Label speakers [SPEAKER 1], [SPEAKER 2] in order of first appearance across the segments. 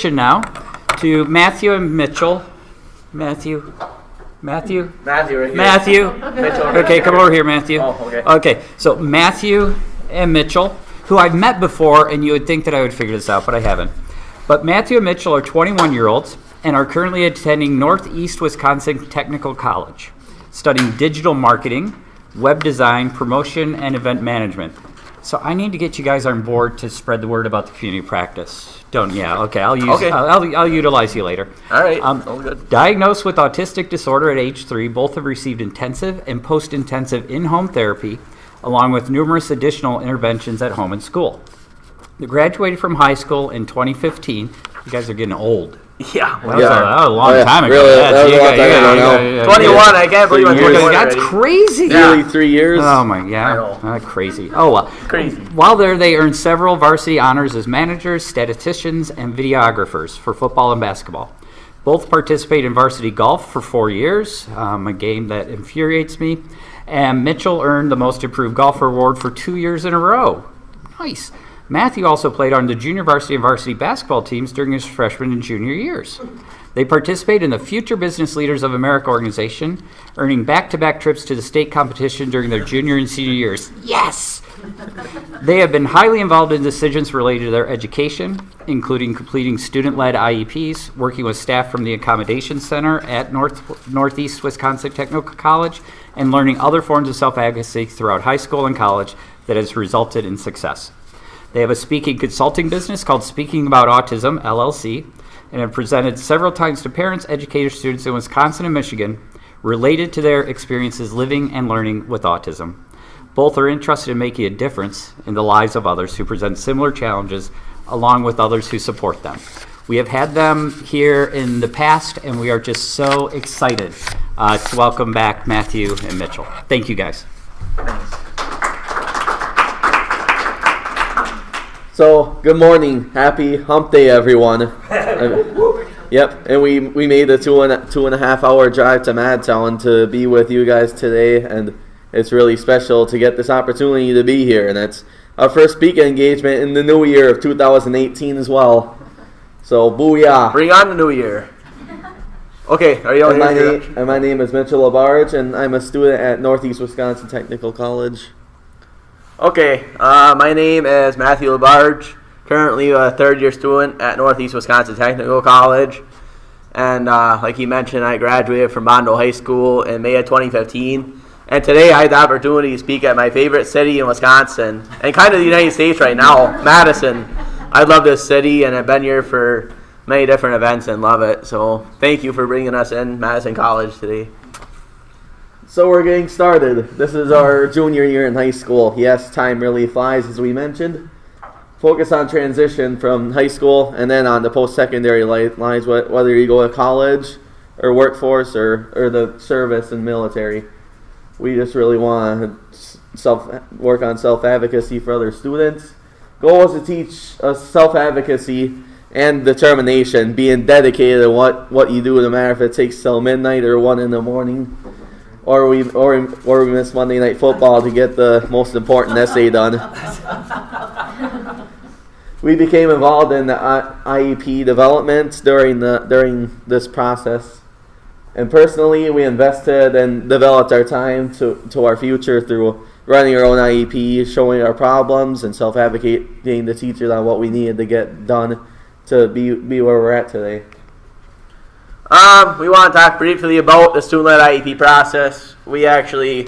[SPEAKER 1] Now to Mathew and Mitchell. Matthew right here. Mathew.
[SPEAKER 2] Mitchell.
[SPEAKER 1] Okay, come over here, Matthew.
[SPEAKER 2] Oh, okay.
[SPEAKER 1] Okay, so Mathew and Mitchell, who I've met before, and you would think that I would figure this out, but I haven't. But Mathew and Mitchell are 21-year-olds and are currently attending Northeast Wisconsin Technical College, studying digital marketing, web design, promotion, and event management. So I need to get you guys on board to spread the word about the community practice. Okay, I'll utilize you later.
[SPEAKER 2] All right. Sounds good.
[SPEAKER 1] Diagnosed with autistic disorder at age 3, both have received intensive and post-intensive in-home therapy, along with numerous additional interventions at home and school. They graduated from high school in 2015. You guys are getting old.
[SPEAKER 2] Yeah.
[SPEAKER 1] That was a long time ago.
[SPEAKER 3] Really, that was a long time ago.
[SPEAKER 2] 21, I can't believe I'm 21
[SPEAKER 1] That's
[SPEAKER 2] already.
[SPEAKER 1] crazy.
[SPEAKER 3] Nearly 3 years.
[SPEAKER 1] Oh my God, crazy. Oh well.
[SPEAKER 2] Crazy.
[SPEAKER 1] While there, they earned several varsity honors as managers, statisticians, and videographers for football and basketball. Both participate in varsity golf for 4 years, a game that infuriates me. And Mitchell earned the Most Improved Golfer Award for 2 years in a row. Nice. Mathew also played on the junior varsity and varsity basketball teams during his freshman and junior years. They participate in the Future Business Leaders of America organization, earning back-to-back trips to the state competition during their junior and senior years. Yes! They have been highly involved in decisions related to their education, including completing Student Led IEPS, working with staff from the Accommodations Center at Northeast Wisconsin Technical College, and learning other forms of self-advocacy throughout high school and college that has resulted in success. They have a speaking consulting business called Speaking About Autism, LLC, and have presented several times to parents, educators, students in Wisconsin and Michigan related to their experiences living and learning with autism. Both are interested in making a difference in the lives of others who present similar challenges, along with others who support them. We have had them here in the past, and we are just so excited to welcome back Mathew and Mitchell. Thank you, guys.
[SPEAKER 3] So, good morning. Happy hump day, everyone. Yep, and we made the two and a half hour drive to Madtown to be with you guys today, and it's really special to get this opportunity to be here, and it's our first speaking engagement in the new year of 2018 as well. So, booyah.
[SPEAKER 2] Bring on the new year. Okay, are you all here?
[SPEAKER 3] And my name is Mitchell LaBarge, and I'm a student at Northeast Wisconsin Technical College.
[SPEAKER 2] Okay, my name is Mathew LaBarge, currently a third-year student at Northeast Wisconsin Technical College. And like he mentioned, I graduated from Bondo High School in May of 2015. And today I had the opportunity to speak at my favorite city in Wisconsin, and kind of the United States right now, Madison. I love this city, and I've been here for many different events and love it. So thank you for bringing us in Madison College today.
[SPEAKER 3] So we're getting started. This is our junior year in high school. Yes, time really flies, as we mentioned. Focus on transition from high school and then on the post-secondary lines, whether you go to college or workforce or the service and military. We just really want to work on self-advocacy for other students. Goal is to teach us self-advocacy and determination, being dedicated to what you do, no matter if it takes till midnight or 1 in the morning. Or we miss Monday Night Football to get the most important essay done. We became involved in the IEP development during this process, and personally, we invested and developed our time to our future through running our own IEP, showing our problems, and self-advocating to teachers on what we needed to get done to be where we're at today.
[SPEAKER 2] We want to talk briefly about the student-led IEP process. We actually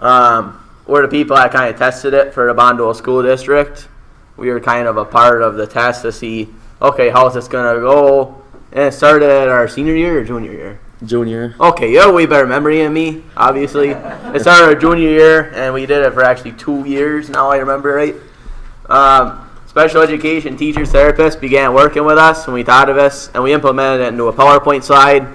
[SPEAKER 2] were the people that kind of tested it for the Bondo School District. We were kind of a part of the test to see, okay, how's this going to go? And it started at our senior year or junior year?
[SPEAKER 3] Junior.
[SPEAKER 2] Okay, you have way better memory than me, obviously. It started our junior year, and we did it for actually 2 years, now I remember right. Special education teachers, therapists began working with us, and we thought of this, and we implemented it into a PowerPoint slide.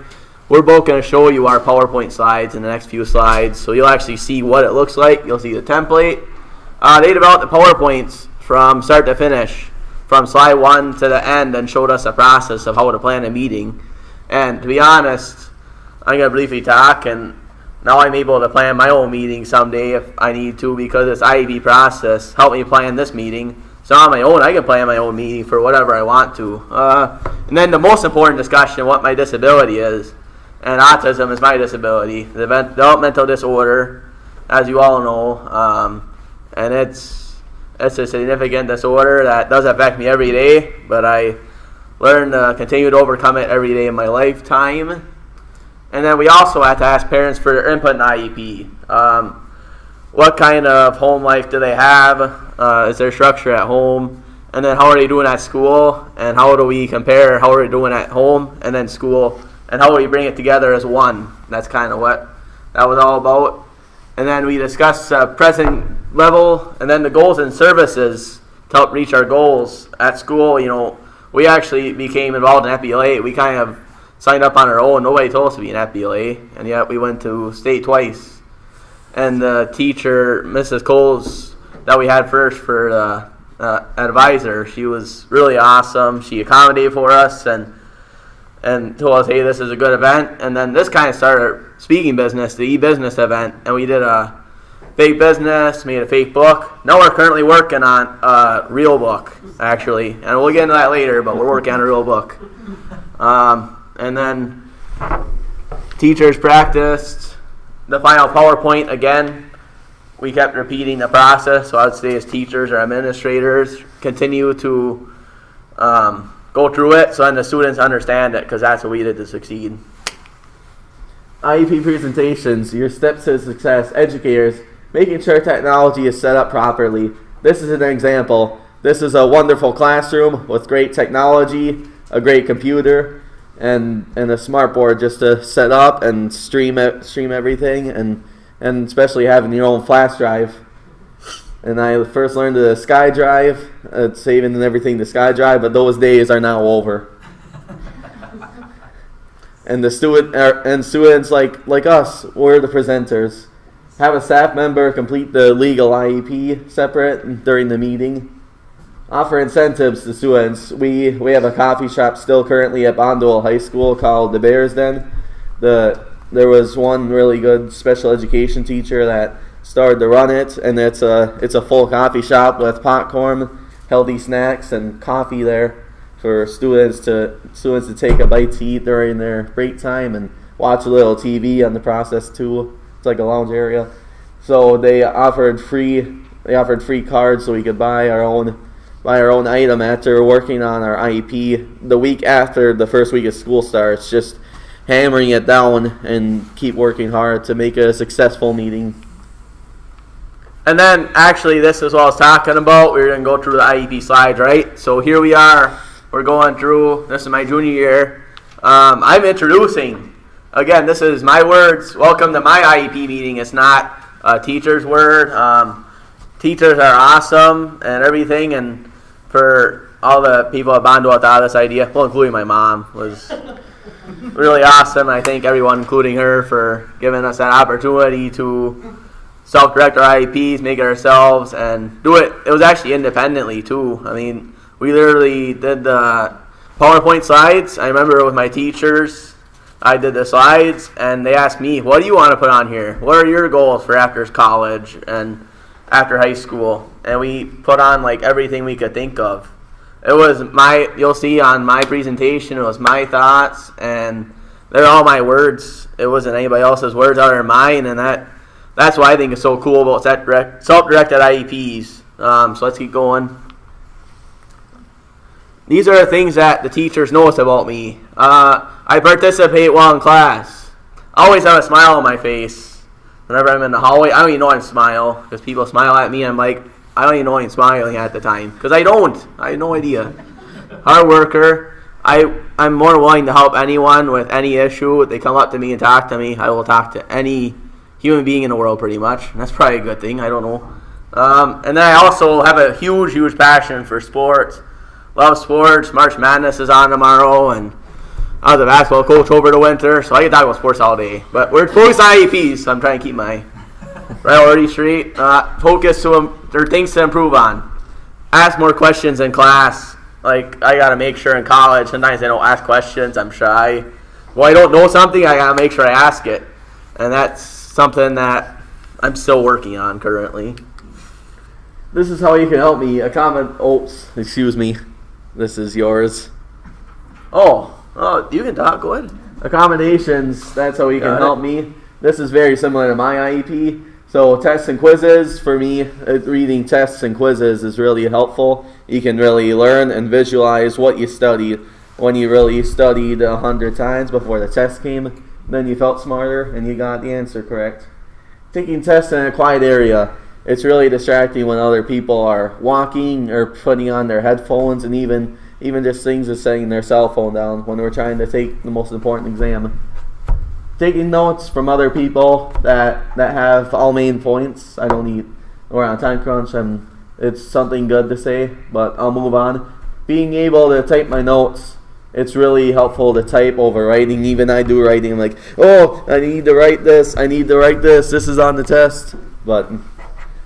[SPEAKER 2] We're both going to show you our PowerPoint slides in the next few slides, so you'll actually see what it looks like. You'll see the template. They developed the PowerPoints from start to finish, from slide 1 to the end, and showed us a process of how to plan a meeting. And to be honest, I'm going to briefly talk, and now I'm able to plan my own meeting someday if I need to, because this IEP process helped me plan this meeting. So on my own, I can plan my own meeting for whatever I want to. And then the most important discussion, what my disability is. And autism is my disability, the developmental disorder, as you all know. And it's a significant disorder that does affect me every day, but I learn to continue to overcome it every day in my lifetime. And then we also have to ask parents for their input in IEP. What kind of home life do they have? Is there structure at home? And then how are they doing at school? And how do we compare how are they doing at home and then school? And how do we bring it together as one? That's kind of what that was all about. And then we discussed present level and then the goals and services to help reach our goals at school. You know, we actually became involved in FBLA. We kind of signed up on our own. Nobody told us to be in FBLA, and yet we went to state twice. And the teacher, Mrs. Coles, that we had first for the advisor, she was really awesome. She accommodated for us and told us, hey, this is a good event. And then this kind of started our speaking business, the e-business event, and we did a fake business, made a fake book. Now we're currently working on a real book, actually, and we'll get into that later, but we're working on a real book. And then teachers practiced the final PowerPoint again. We kept repeating the process, so I would say as teachers or administrators continue to go through it so then the students understand it, because that's what we did to succeed.
[SPEAKER 3] IEP presentations, your steps to success, educators, making sure technology is set up properly. This is an example. This is a wonderful classroom with great technology, a great computer, and a smart board just to set up and stream everything, and especially having your own flash drive. And I first learned the SkyDrive, saving and everything to SkyDrive, but those days are now over. And the students like us, we're the presenters. Have a staff member complete the legal IEP separate during the meeting. Offer incentives to students. We have a coffee shop still currently at Bondwell High School called the Bears Den. There was one really good special education teacher that started to run it, and it's a full coffee shop with popcorn, healthy snacks, and coffee there for students to take a bite to eat during their break time and watch a little TV on the process too. It's like a lounge area. So they offered free cards so we could buy our own item after working on our IEP the week after the first week of school starts, just hammering it down and keep working hard to make it a successful meeting.
[SPEAKER 2] And then actually this is what I was talking about. We're going to go through the IEP slides, right? So here we are. We're going through, this is my junior year. I'm introducing, again, this is my words. Welcome to my IEP meeting. It's not a teacher's word. Teachers are awesome and everything, and for all the people at Bondwell that thought of this idea, well, including my mom, was really awesome. I thank everyone, including her, for giving us that opportunity to self-direct our IEPs, make it ourselves, and do it. It was actually independently, too. I mean, we literally did the PowerPoint slides. I remember with my teachers, I did the slides, and they asked me, what do you want to put on here? What are your goals for after college and after high school? And we put on like everything we could think of. It was you'll see on my presentation, it was my thoughts, and they're all my words. It wasn't anybody else's words other than mine, and that's what I think is so cool about self-directed IEPs. So let's keep going. These are the things that the teachers notice about me. I participate well in class. I always have a smile on my face. Whenever I'm in the hallway, I don't even know I'm smiling, because people smile at me. I'm like, I don't even know I'm smiling at the time, because I don't. I have no idea. Hard worker. I'm more willing to help anyone with any issue. If they come up to me and talk to me, I will talk to any human being in the world pretty much. And that's probably a good thing. I don't know. And then I also have a huge passion for sports. Love sports. March Madness is on tomorrow, and I was a basketball coach over the winter, so I can talk about sports all day. But we're focused on IEPs, so I'm trying to keep my priority straight. Focus or things to improve on. Ask more questions in class. Like, I got to make sure in college, sometimes I don't ask questions. I'm shy. Well, I don't know something, I got to make sure I ask it. And that's something that I'm still working on currently.
[SPEAKER 3] This is how you can help me. Excuse me. This is yours.
[SPEAKER 2] Oh, you can talk. Go ahead.
[SPEAKER 3] Accommodations, that's how you can help me. This is very similar to my IEP. So tests and quizzes, for me, reading tests and quizzes is really helpful. You can really learn and visualize what you studied. When you really studied 100 times before the test came, then you felt smarter and you got the answer correct. Taking tests in a quiet area, it's really distracting when other people are walking or putting on their headphones, and even just things as setting their cell phone down when we're trying to take the most important exam. Taking notes from other people that have all main points. We're on a time crunch and it's something good to say, but I'll move on. Being able to type my notes, it's really helpful to type over writing. Even I do writing like, oh, I need to write this, this is on the test. But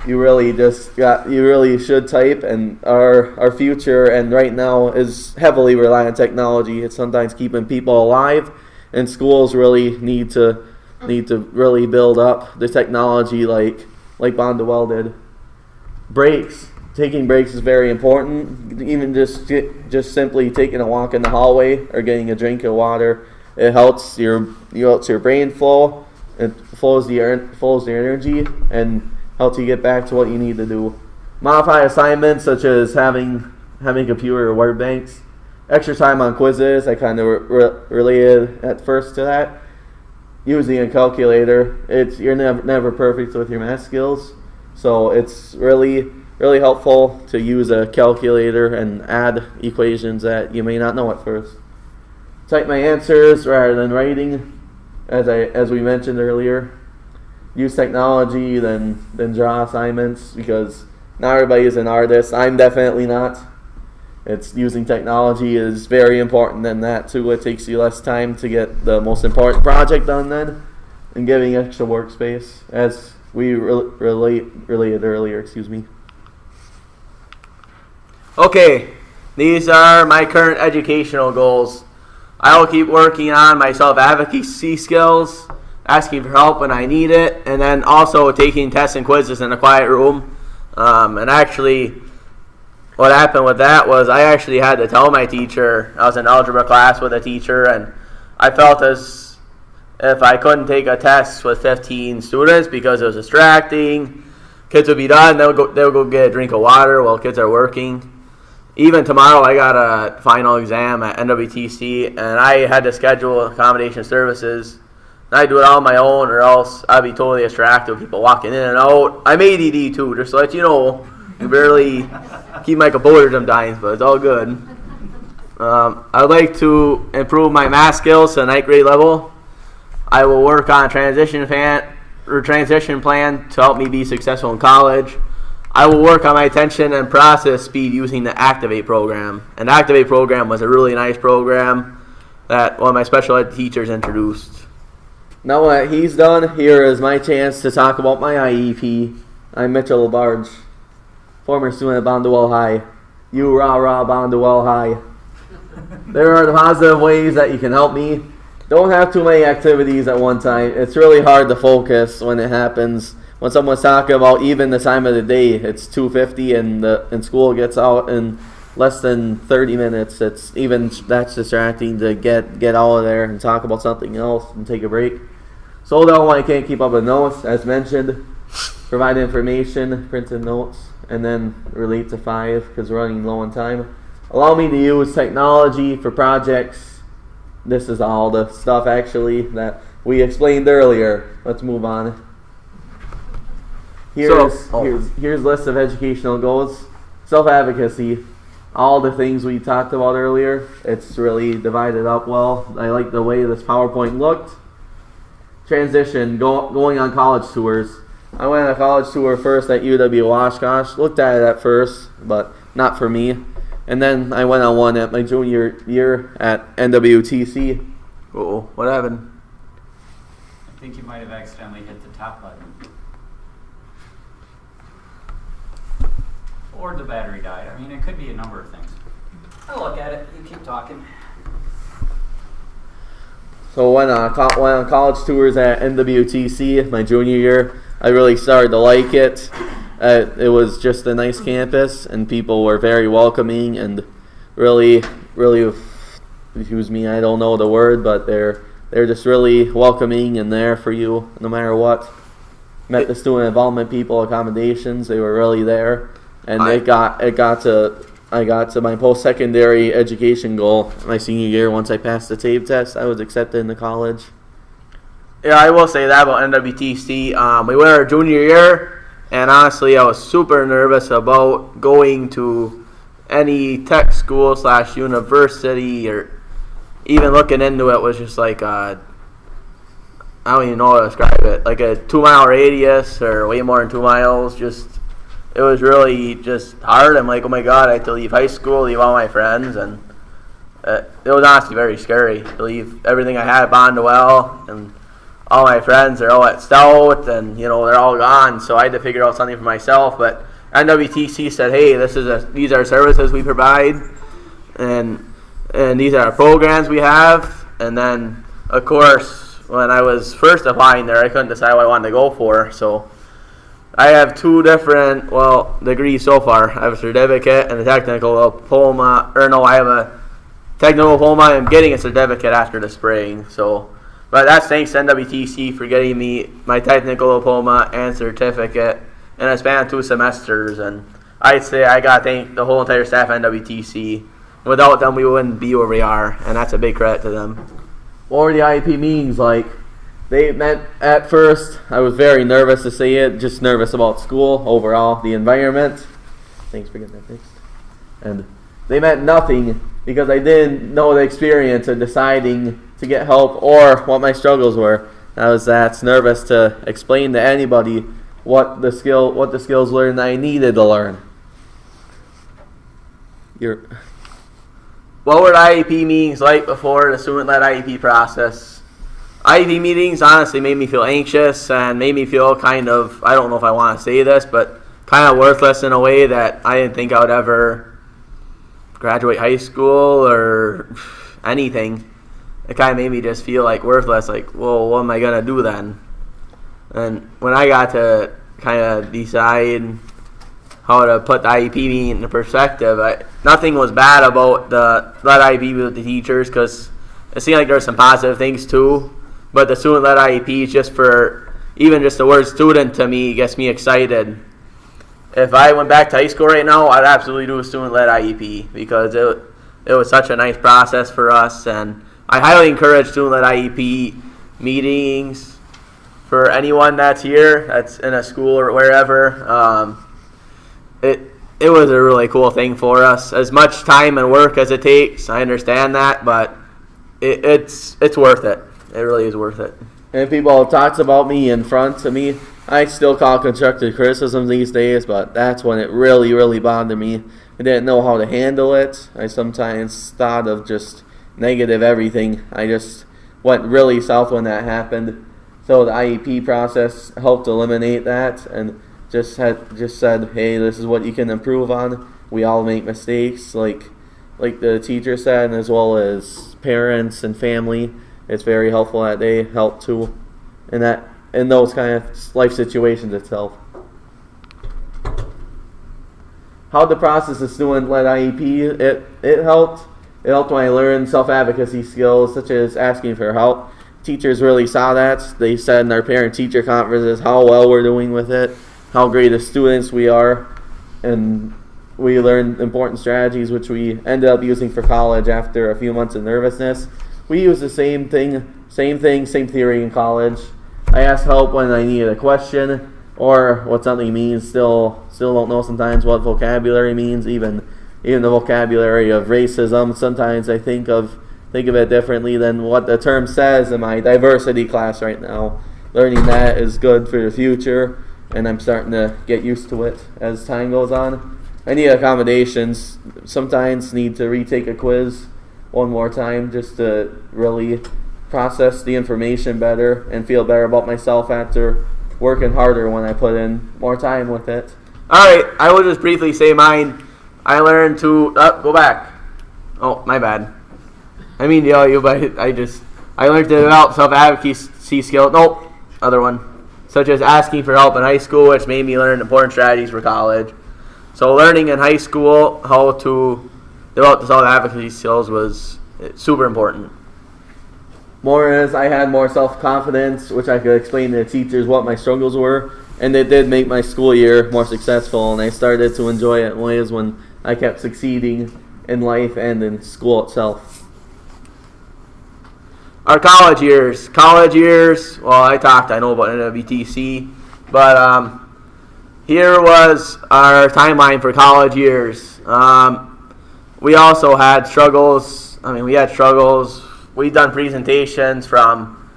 [SPEAKER 3] you really should type, and our future and right now is heavily reliant on technology. It's sometimes keeping people alive, and schools really need to really build up the technology like Bondwell did. Breaks. Taking breaks is very important. Even just simply taking a walk in the hallway or getting a drink of water, it helps your brain flow. It flows the energy and helps you get back to what you need to do. Modify assignments such as having computer or word banks. Extra time on quizzes. I kind of related at first to that. Using a calculator. You're never perfect with your math skills, so it's really helpful to use a calculator and add equations that you may not know at first. Type my answers rather than writing, as we mentioned earlier. Use technology than draw assignments, because not everybody is an artist. I'm definitely not. Using technology is very important in that too. It takes you less time to get the most important project done then, and giving extra workspace, as we related earlier. Excuse me.
[SPEAKER 2] Okay, these are my current educational goals. I will keep working on my self-advocacy skills, asking for help when I need it, and then also taking tests and quizzes in a quiet room. And actually, what happened with that was I actually had to tell my teacher. I was in algebra class with a teacher, and I felt as if I couldn't take a test with 15 students because it was distracting. Kids would be done, they'll go get a drink of water while kids are working. Even tomorrow, I got a final exam at NWTC, and I had to schedule accommodation services. And I do it all on my own, or else I'd be totally distracted with people walking in and out. I'm ADD too, just to let you know. I barely keep my composure sometimes, but it's all good. I would like to improve my math skills to 9th grade level. I will work on a transition plan to help me be successful in college. I will work on my attention and process speed using the Activate program. And the Activate program was a really nice program that one of my special ed teachers introduced.
[SPEAKER 3] Now that he's done, here is my chance to talk about my IEP. I'm Mitchell LaBarge, former student at Bondwell High. You rah Bondwell High. There are positive ways that you can help me. Don't have too many activities at one time. It's really hard to focus when it happens. When someone's talking about even the time of the day, it's 2:50 and school gets out in less than 30 minutes. That's distracting to get out of there and talk about something else and take a break. So though I can't keep up with notes, as mentioned, provide information, printed notes, and then relate to 5 because we're running low on time. Allow me to use technology for projects. This is all the stuff actually that we explained earlier. Let's move on. Here's a list of educational goals. Self-advocacy, all the things we talked about earlier. It's really divided up well. I like the way this PowerPoint looked. Transition, going on college tours. I went on a college tour first at UW-Oshkosh. Looked at it at first, but not for me. And then I went on one at my junior year at NWTC.
[SPEAKER 2] Uh-oh, what happened?
[SPEAKER 1] I think you might have accidentally hit the top button. Or the battery died. I mean, it could be a number of things. I'll look at it. You keep talking.
[SPEAKER 3] So went on college tours at NWTC my junior year. I really started to like it. It was just a nice campus, and people were very welcoming and really, excuse me, I don't know the word, but they're just really welcoming and there for you no matter what. Met the student involvement people, accommodations, they were really there, and I got to my post-secondary education goal my senior year. Once I passed the TABE test, I was accepted into college.
[SPEAKER 2] Yeah, I will say that about NWTC. We went our junior year, and honestly, I was super nervous about going to any tech school / university, or even looking into it was just like, I don't even know how to describe it, like a 2-mile radius or way more than 2 miles. Just, it was really just hard. I'm like, oh my God, I have to leave high school, leave all my friends, and it was honestly very scary to leave everything I had at Bondwell, and all my friends are all at Stout, and they're all gone. So I had to figure out something for myself. But NWTC said, hey, these are services we provide, and these are programs we have. And then, of course, when I was first applying there, I couldn't decide what I wanted to go for. So I have 2 different, degrees so far. I have a certificate and a technical diploma. I have a technical diploma and I'm getting a certificate after the spring. But that's thanks to NWTC for getting me my technical diploma and certificate in a span of 2 semesters. And I'd say I got to thank the whole entire staff at NWTC. Without them, we wouldn't be where we are, and that's a big credit to them.
[SPEAKER 3] What were the IEP meetings like? They meant, at first, I was very nervous to say it, just nervous about school, overall, the environment. Thanks for getting that fixed. And they meant nothing because I didn't know the experience of deciding to get help or what my struggles were. I was that nervous to explain to anybody what the skills learned I needed to learn.
[SPEAKER 2] What were the IEP meetings like before the Student Led IEP process? IEP meetings honestly made me feel anxious and made me feel kind of, I don't know if I want to say this, but kind of worthless in a way that I didn't think I would ever graduate high school or anything. It kind of made me just feel like worthless, like, well, what am I going to do then? And when I got to kind of decide how to put the IEP meeting into perspective, nothing was bad about the Led IEP with the teachers, because it seemed like there were some positive things too. But the Student Led IEP, even just the word student to me gets me excited. If I went back to high school right now, I'd absolutely do a Student Led IEP because it was such a nice process for us. And I highly encourage Student Led IEP meetings for anyone that's here, that's in a school or wherever. It was a really cool thing for us. As much time and work as it takes, I understand that, but it's worth it. It really is worth it.
[SPEAKER 3] And people talks about me in front of me, I still call constructive criticism these days, but that's when it really, really bothered me. I didn't know how to handle it. I sometimes thought of just negative everything. I just went really south when that happened. So the IEP process helped eliminate that and just said, hey, this is what you can improve on. We all make mistakes, like the teacher said, as well as parents and family. It's very helpful that they help too in those kind of life situations itself. How to process a student-led IEP, it helped. It helped when I learned self-advocacy skills, such as asking for help. Teachers really saw that. They said in their parent-teacher conferences how well we're doing with it, how great as students we are, and we learned important strategies which we ended up using for college after a few months of nervousness. We use the same theory in college. I asked help when I needed a question or what something means. Still don't know sometimes what vocabulary means, even the vocabulary of racism. Sometimes I think of it differently than what the term says in my diversity class right now. Learning that is good for the future, and I'm starting to get used to it as time goes on. I need accommodations. Sometimes need to retake a quiz one more time just to really process the information better and feel better about myself after working harder when I put in more time with it.
[SPEAKER 2] Alright, I will just briefly say mine. I learned to go back. Oh, my bad. I mean to yell at you, but I learned to develop self-advocacy skill. Nope, other one. such as asking for help in high school, which made me learn important strategies for college. So learning in high school how to develop the self-advocacy skills was super important.
[SPEAKER 3] More as I had more self-confidence, which I could explain to the teachers what my struggles were, and it did make my school year more successful, and I started to enjoy it in ways when I kept succeeding in life and in school itself.
[SPEAKER 2] Our college years, well, I know about NWTC, but here was our timeline for college years. We also had struggles. We've done presentations from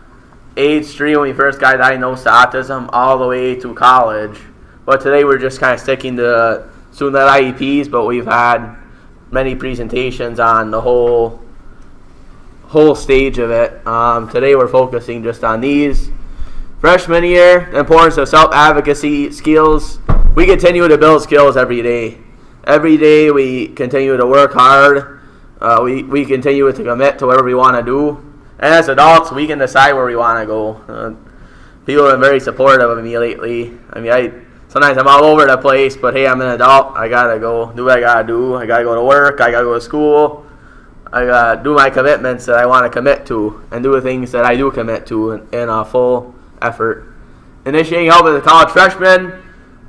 [SPEAKER 2] age 3 when we first got diagnosed with autism all the way to college. But today we're just kind of sticking to Student Led IEPs, but we've had many presentations on the whole stage of it. Today we're focusing just on these. Freshman year, the importance of self-advocacy skills. We continue to build skills every day. Every day we continue to work hard. We continue to commit to whatever we want to do. And as adults, we can decide where we want to go. People have been very supportive of me lately. Sometimes I'm all over the place, but hey, I'm an adult. I got to go do what I got to do. I got to go to work. I got to go to school. I got to do my commitments that I want to commit to and do the things that I do commit to in a full effort. Initiating help as a college freshman.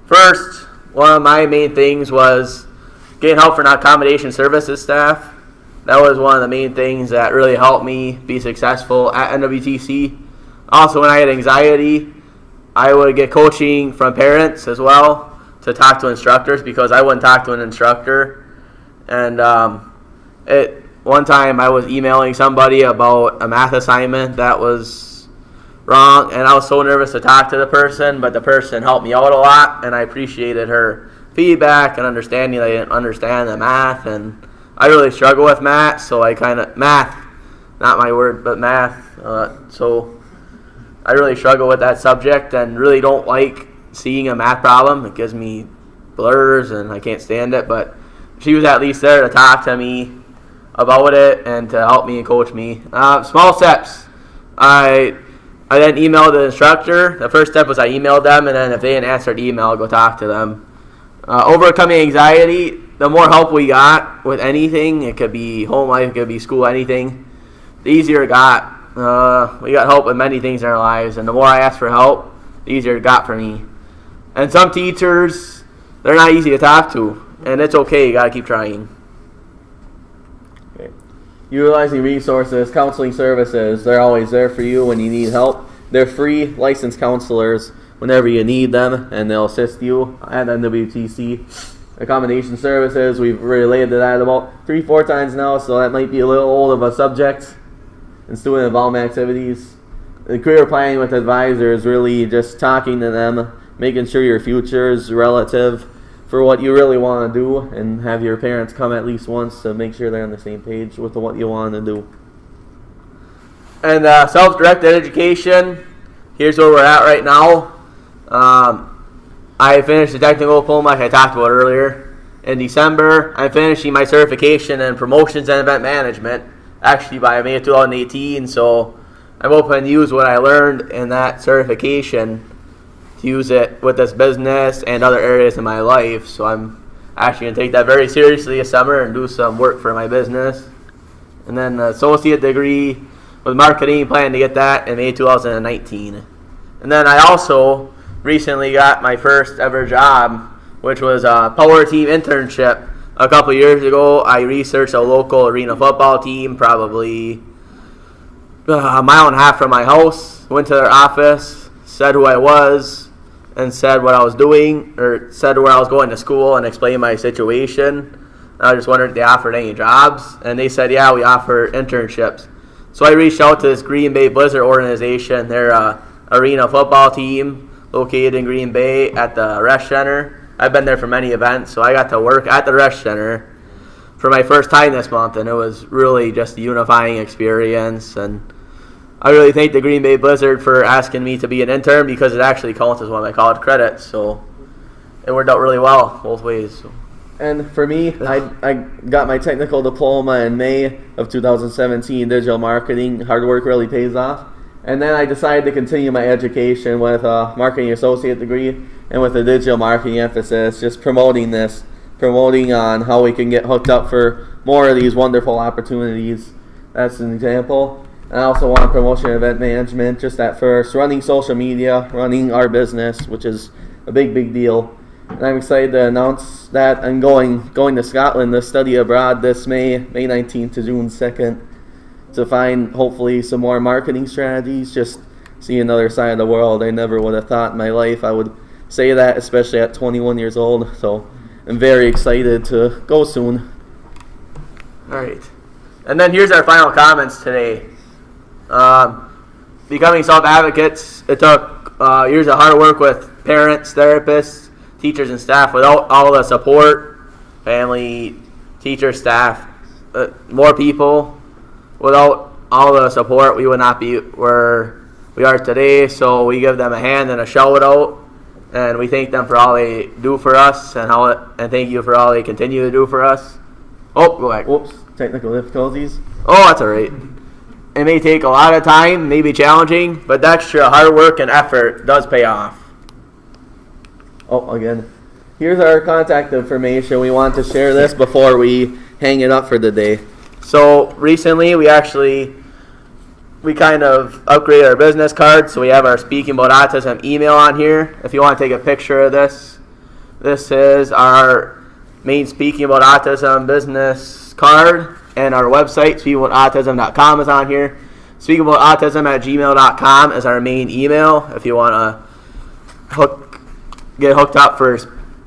[SPEAKER 2] First, one of my main things was getting help from Accommodations Services staff. That was one of the main things that really helped me be successful at NWTC. Also, when I had anxiety, I would get coaching from parents as well to talk to instructors because I wouldn't talk to an instructor. And one time I was emailing somebody about a math assignment that was wrong, and I was so nervous to talk to the person, but the person helped me out a lot, and I appreciated her feedback and understanding that I didn't understand the math, and I really struggle with math, so math, not my word, but math, so I really struggle with that subject and really don't like seeing a math problem. It gives me blurs and I can't stand it, but she was at least there to talk to me about it and to help me and coach me. Small steps. I then emailed the instructor. The first step was I emailed them, and then if they didn't answer the email, I'll go talk to them. Overcoming anxiety. The more help we got with anything, it could be home life, it could be school, anything, the easier it got. We got help with many things in our lives, and the more I asked for help, the easier it got for me. And some teachers, they're not easy to talk to, and it's okay, you got to keep trying.
[SPEAKER 3] Okay. Utilizing resources, counseling services, they're always there for you when you need help. They're free licensed counselors whenever you need them, and they'll assist you at NWTC. Accommodation services, we've related to that about 3-4 times now, so that might be a little old of a subject. And student involvement activities. The career planning with advisors, really just talking to them, making sure your future is relative for what you really want to do, and have your parents come at least once to make sure they're on the same page with what you want to do.
[SPEAKER 2] And self-directed education, here's where we're at right now. I finished the technical diploma like I talked about earlier. In December, I'm finishing my certification in promotions and event management, actually by May of 2018, so I'm hoping to use what I learned in that certification to use it with this business and other areas in my life. So I'm actually going to take that very seriously this summer and do some work for my business. And then an associate degree with marketing, plan to get that in May 2019. And then I also recently got my first ever job, which was a power team internship. A couple years ago, I researched a local arena football team, probably a mile and a half from my house. Went to their office, said who I was, and said what I was doing, or said where I was going to school, and explained my situation. I just wondered if they offered any jobs, and they said, yeah, we offer internships. So I reached out to this Green Bay Blizzard organization. They're an arena football team located in Green Bay at the Resch Center. I've been there for many events, so I got to work at the Resch Center for my first time this month, and it was really just a unifying experience. And I really thank the Green Bay Blizzard for asking me to be an intern, because it actually counts as one of my college credits, so it worked out really well both ways.
[SPEAKER 3] And for me, I got my technical diploma in May of 2017, digital marketing. Hard work really pays off. And then I decided to continue my education with a marketing associate degree and with a digital marketing emphasis, just promoting on how we can get hooked up for more of these wonderful opportunities. That's an example. And I also want promotion and event management, just at first, running social media, running our business, which is a big deal. And I'm excited to announce that I'm going to Scotland to study abroad this May 19th to June 2nd, to find hopefully some more marketing strategies, just see another side of the world. I never would have thought in my life I would say that, especially at 21 years old. So I'm very excited to go soon.
[SPEAKER 2] All right. And then here's our final comments today. Becoming self-advocates, it took years of hard work with parents, therapists, teachers, and staff. Without all the support, family, teachers, staff, more people, without all the support, we would not be where we are today. So we give them a hand and a shout out, and we thank them for all they do for us, and thank you for all they continue to do for us. Oh, go back.
[SPEAKER 3] Whoops, technical difficulties.
[SPEAKER 2] Oh, that's all right. It may take a lot of time, may be challenging, but the extra hard work and effort does pay off.
[SPEAKER 3] Oh, again. Here's our contact information. We want to share this before we hang it up for the day.
[SPEAKER 2] So recently we kind of upgraded our business card, so we have our Speaking About Autism email on here. If you want to take a picture of this, this is our main Speaking About Autism business card, and our website, speakingabouautism.com, is on here. speakingabouautism@gmail.com is our main email if you want to get hooked up for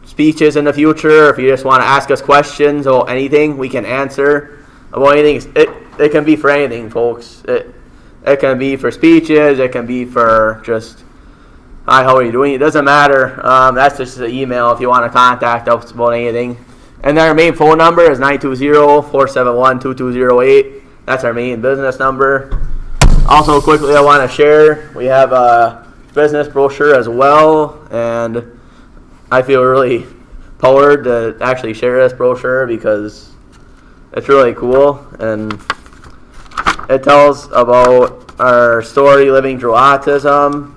[SPEAKER 2] speeches in the future. If you just want to ask us questions or anything, we can answer about anything. It can be for anything, folks. It can be for speeches. It can be for just, hi, how are you doing? It doesn't matter. That's just the email if you want to contact us about anything. And then our main phone number is 920-471-2208. That's our main business number. Also, quickly, I want to share, we have a business brochure as well, and I feel really powered to actually share this brochure because it's really cool, and it tells about our story living through autism,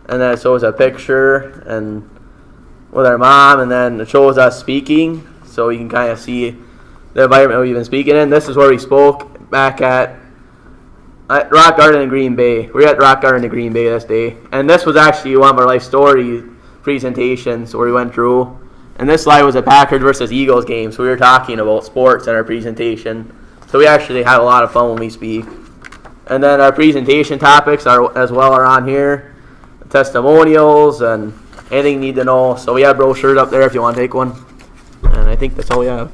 [SPEAKER 2] and then it shows a picture and with our mom, and then it shows us speaking, so you can kind of see the environment we've been speaking in. This is where we spoke back at Rock Garden in Green Bay. We were at Rock Garden in Green Bay this day, and this was actually one of our life story presentations where we went through. And this slide was a Packers versus Eagles game, so we were talking about sports in our presentation. So we actually had a lot of fun when we speak. And then our presentation topics are on here, testimonials and anything you need to know. So we have brochures up there if you want to take one. And I think that's all we have.